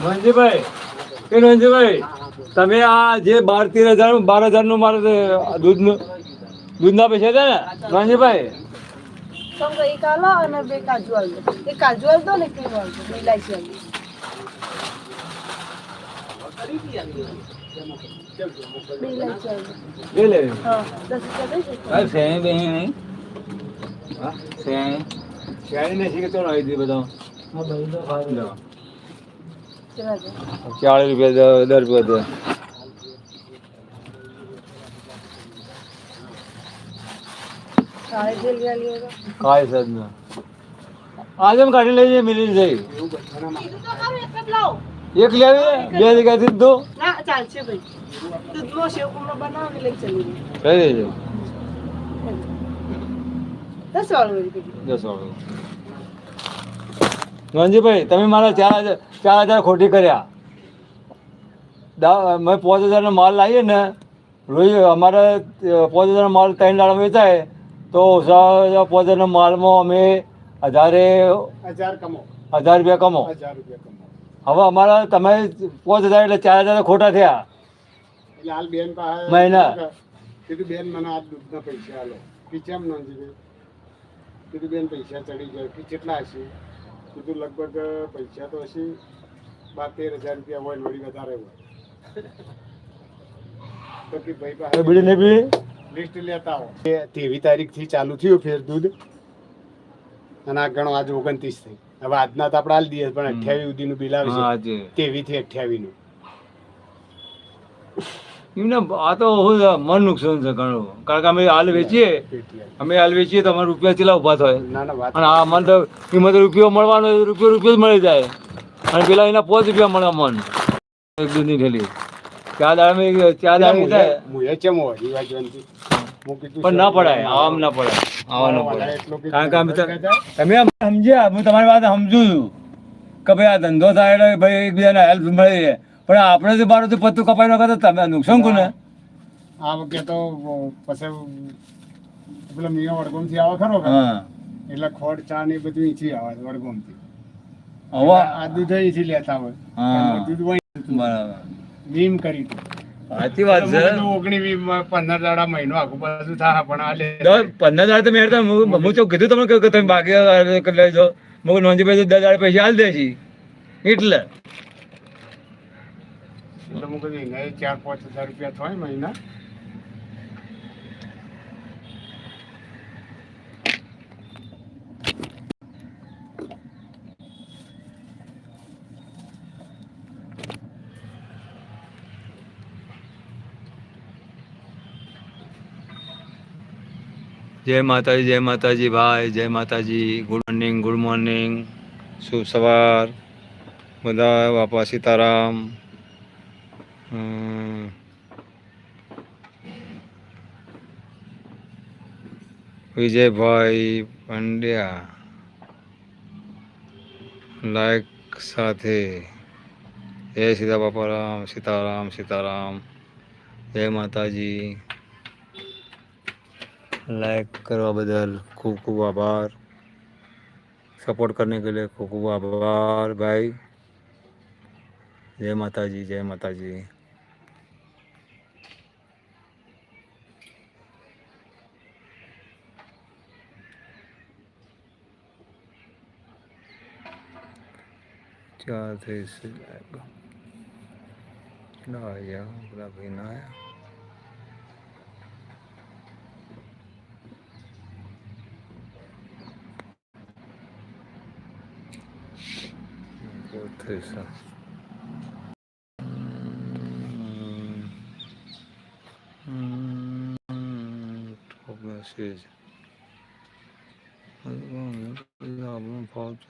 રણજીભાઈ રણજીભાઈ, તમે આ જે 12-13 હજાર 12 હજાર નું મારે દૂધના પૈસા છે ને રણજીભાઈ? એક આલો અને બે કાજુ આલજો. એક કાજુ આલજો ને એક આલજો, ઇલાયચી આલજો. બે ઇલાયચી આલજો. એ લે. હા, 10 રૂપિયા દઈ દે. આ શેણી બેહી નહીં. હા, શેણી ને શીખે તો આવી દે બધા. હા ભાઈ તો ખાઈ લો. 40 રૂપિયા 10 રૂપિયા દે. કાય સદ ના આજમ કાઢી લેજે મિલી જઈ. એક લેવી બે જગ્યાથી દો ના ચાલશે ભાઈ. દૂધનો સેવ કુમડો બનાવીને લઈ ચલી કહી દેજો. 10 વાળું. રણજીભાઈ, તમે મારા 4,000 ખોટી કર્યા. મેં 5,000 નો માલ લાવીએ ને રોજ અમારે 5,000 નો માલ 3 દાડા વેચાય તો 5,000 નો માલમાં અમે 1,000 રૂપિયા કમો. હવે અમારા તમે 5,000 એટલે 4,000 ખોટા થયા મહિના. બેન મને આ દૂધના પૈસા આલો કેમ નોંધી કીધું બેન પૈસા ચડી જાય કે કેટલા હશે? કીધું લગભગ પૈસા તો હશે 12-13 હજાર રૂપિયા હોય, વળી વધારે હોય. તો કે ભાઈ પાસે લિસ્ટ લેતા આવો. 23 તારીખથી ચાલુ થયું ફેર દૂધ અને આ ગણો આજે 29 થઈ. હવે આજના તો આપણે હાલ દઈએ પણ 28 સુધીનું બિલ આવે છે. 23 થી 28 નું. એમને આ તો મન નુકસાન છે ઘણું, કારણ કે અમે હાલ વેચીએ તો અમારે રૂપિયા ચેલા ઉભા થાય. અને આ મન તો એમાં તો રૂપિયો મળવાનો, રૂપિયો જ મળી જાય અને પેલા એના 5 રૂપિયા મળે મન એક દૂધની થેલી. 4 દાડા થાય પણ ના પડાય, આમ ના પડાય, આવા ના પડાય. કારણ કે તમે સમજ્યા, હું તમારી વાત સમજુ છું કે ભાઈ આ ધંધો થાય એટલે ભાઈ એકબીજાને હેલ્પ મળી રહે, પણ આપણે જો બાર પત્તું કપાઈ નાખે તો તમે નુકસાન કોને? આ વખતે તો પછી પેલા મિયા વડગોમ થી આવે ખરો એટલે ખોડ ચા ને બધું અહીંથી આવે વડગોમ થી. હવે આ દૂધ અહીંથી લેતા હોય. દૂધ બરાબર વીમ કરી સાચી વાત છે. 15 દાડા મહિનો આખું બધું થાય પણ આ લે 15 દાડા તમે હેડતા હું તો કીધું તમને કે તમે બાકી કરી લેજો. હું નોંધી 10 દાડા પૈસા હાલ દે એટલે હું કીધું 4-5 હજાર રૂપિયા થાય મહિના. જય માતાજી ભાઈ, જય માતાજી. ગુડ મોર્નિંગ, શુભ સવાર બધા. બાપા સીતારામ. વિજયભાઈ પંડ્યા લાઈક સાથે. જય સીતા બાપારામ, સીતારામ. જય માતાજી. लाइक करवा बदल खूब खूब आभार. सपोर्ट करने के लिए खूब खूब आभार भाई. जय माताजी. क्या थे इससे जाएगा ना आया बुला भी ना आया. Teresa. Top message. Falta